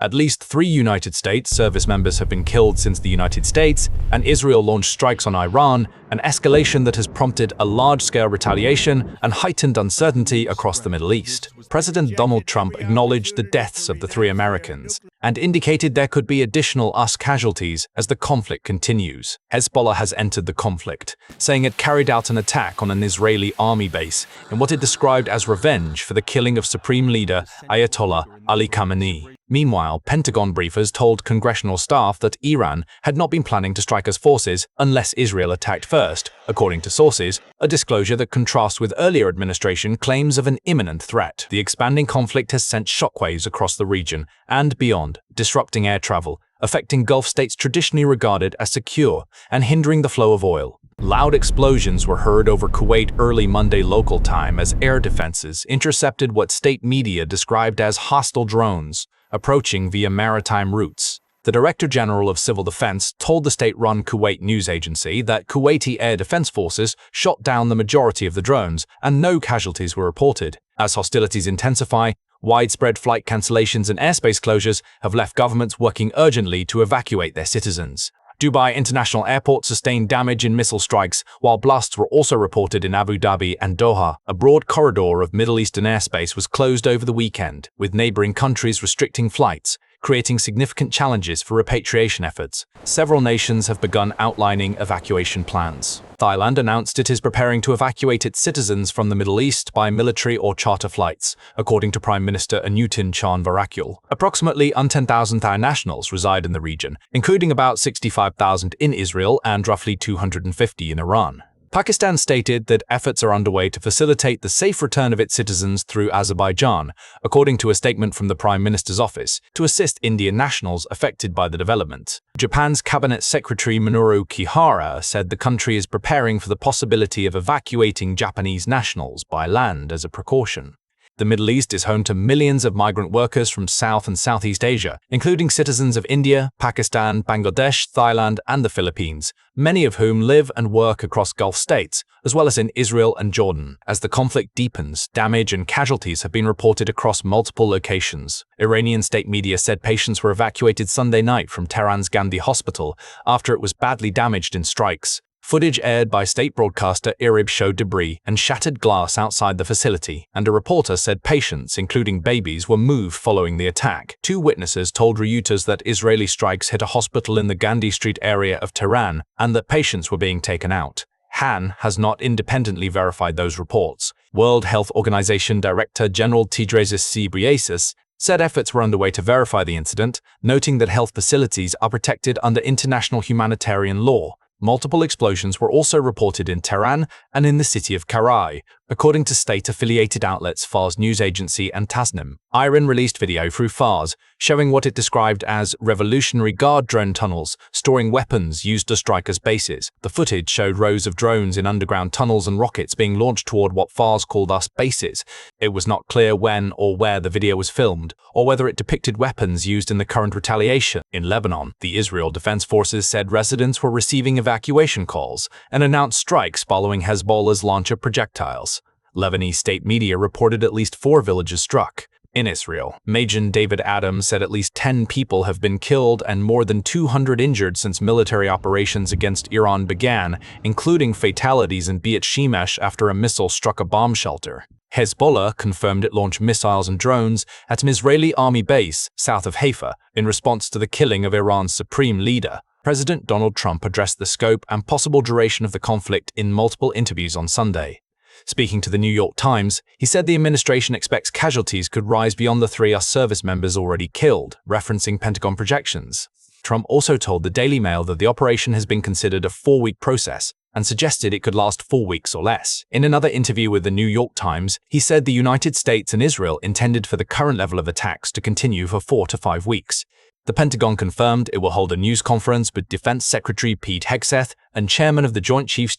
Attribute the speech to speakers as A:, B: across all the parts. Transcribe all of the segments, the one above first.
A: At least 3 United States service members have been killed since the United States and Israel launched strikes on Iran, an escalation that has prompted a large-scale retaliation and heightened uncertainty across the Middle East. President Donald Trump acknowledged the deaths of the 3 Americans and indicated there could be additional US casualties as the conflict continues. Hezbollah has entered the conflict, saying it carried out an attack on an Israeli army base in what it described as revenge for the killing of Supreme Leader Ayatollah Ali Khamenei. Meanwhile, Pentagon briefers told congressional staff that Iran had not been planning to strike as forces unless Israel attacked first, according to sources, a disclosure that contrasts with earlier administration claims of an imminent threat. The expanding conflict has sent shockwaves across the region and beyond, disrupting air travel, affecting Gulf states traditionally regarded as secure and hindering the flow of oil. Loud explosions were heard over Kuwait early Monday local time as air defenses intercepted what state media described as hostile drones approaching via maritime routes. The Director General of Civil Defense told the state-run Kuwait news agency that Kuwaiti air defense forces shot down the majority of the drones and no casualties were reported. As hostilities intensify, widespread flight cancellations and airspace closures have left governments working urgently to evacuate their citizens. Dubai International Airport sustained damage in missile strikes, while blasts were also reported in Abu Dhabi and Doha. A broad corridor of Middle Eastern airspace was closed over the weekend, with neighboring countries restricting flights, creating significant challenges for repatriation efforts. Several nations have begun outlining evacuation plans. Thailand announced it is preparing to evacuate its citizens from the Middle East by military or charter flights, according to Prime Minister Anutin Charnvirakul. Approximately 10,000 Thai nationals reside in the region, including about 65,000 in Israel and roughly 250 in Iran. Pakistan stated that efforts are underway to facilitate the safe return of its citizens through Azerbaijan, according to a statement from the Prime Minister's office, to assist Indian nationals affected by the development. Japan's Cabinet Secretary Minoru Kihara said the country is preparing for the possibility of evacuating Japanese nationals by land as a precaution. The Middle East is home to millions of migrant workers from South and Southeast Asia, including citizens of India, Pakistan, Bangladesh, Thailand, and the Philippines, many of whom live and work across Gulf states, as well as in Israel and Jordan. As the conflict deepens, damage and casualties have been reported across multiple locations. Iranian state media said patients were evacuated Sunday night from Tehran's Gandhi Hospital after it was badly damaged in strikes. Footage aired by state broadcaster IRIB showed debris and shattered glass outside the facility, and a reporter said patients, including babies, were moved following the attack. 2 witnesses told Reuters that Israeli strikes hit a hospital in the Gandhi Street area of Tehran and that patients were being taken out. Han has not independently verified those reports. World Health Organization Director General Tedros Ghebreyesus said efforts were underway to verify the incident, noting that health facilities are protected under international humanitarian law. Multiple explosions were also reported in Tehran and in the city of Karai, according to state-affiliated outlets Fars News Agency and Tasnim. Iran released video through Fars, showing what it described as Revolutionary Guard drone tunnels storing weapons used to strike as bases. The footage showed rows of drones in underground tunnels and rockets being launched toward what Fars called us bases. It was not clear when or where the video was filmed, or whether it depicted weapons used in the current retaliation. In Lebanon, the Israel Defense Forces said residents were receiving evacuation calls and announced strikes following Hezbollah's launch of projectiles. Lebanese state media reported at least 4 villages struck. In Israel, Major David Adams said at least 10 people have been killed and more than 200 injured since military operations against Iran began, including fatalities in Beit Shemesh after a missile struck a bomb shelter. Hezbollah confirmed it launched missiles and drones at an Israeli army base south of Haifa in response to the killing of Iran's supreme leader. President Donald Trump addressed the scope and possible duration of the conflict in multiple interviews on Sunday. Speaking to the New York Times, he said the administration expects casualties could rise beyond the 3 US service members already killed, referencing Pentagon projections. Trump also told the Daily Mail that the operation has been considered a 4-week process and suggested it could last 4 weeks or less. In another interview with the New York Times, he said the United States and Israel intended for the current level of attacks to continue for 4 to 5 weeks. The Pentagon confirmed it will hold a news conference with Defense Secretary Pete Hegseth and Chairman of the Joint Chiefs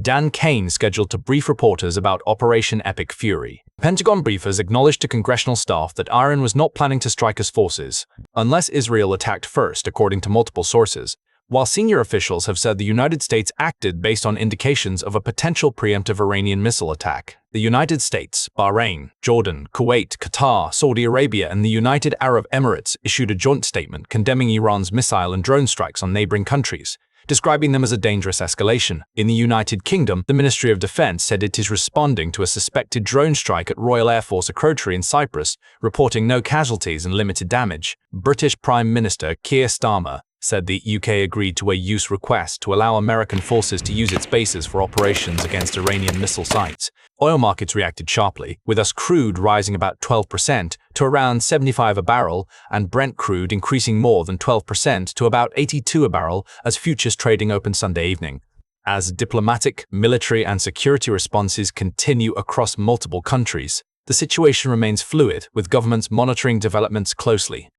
A: Dan Kane scheduled to brief reporters about Operation Epic Fury. Pentagon briefers acknowledged to congressional staff that Iran was not planning to strike as forces, unless Israel attacked first, according to multiple sources. while senior officials have said the United States acted based on indications of a potential preemptive Iranian missile attack. The United States, Bahrain, Jordan, Kuwait, Qatar, Saudi Arabia, and the United Arab Emirates issued a joint statement condemning Iran's missile and drone strikes on neighboring countries, describing them as a dangerous escalation. In the United Kingdom, the Ministry of Defense said it is responding to a suspected drone strike at Royal Air Force Akrotiri in Cyprus, reporting no casualties and limited damage. British Prime Minister Keir Starmer said the UK agreed to a use request to allow American forces to use its bases for operations against Iranian missile sites. Oil markets reacted sharply, with US crude rising about 12% to around $75 a barrel and Brent crude increasing more than 12% to about $82 a barrel as futures trading opened Sunday evening. As diplomatic, military, and security responses continue across multiple countries, the situation remains fluid, with governments monitoring developments closely.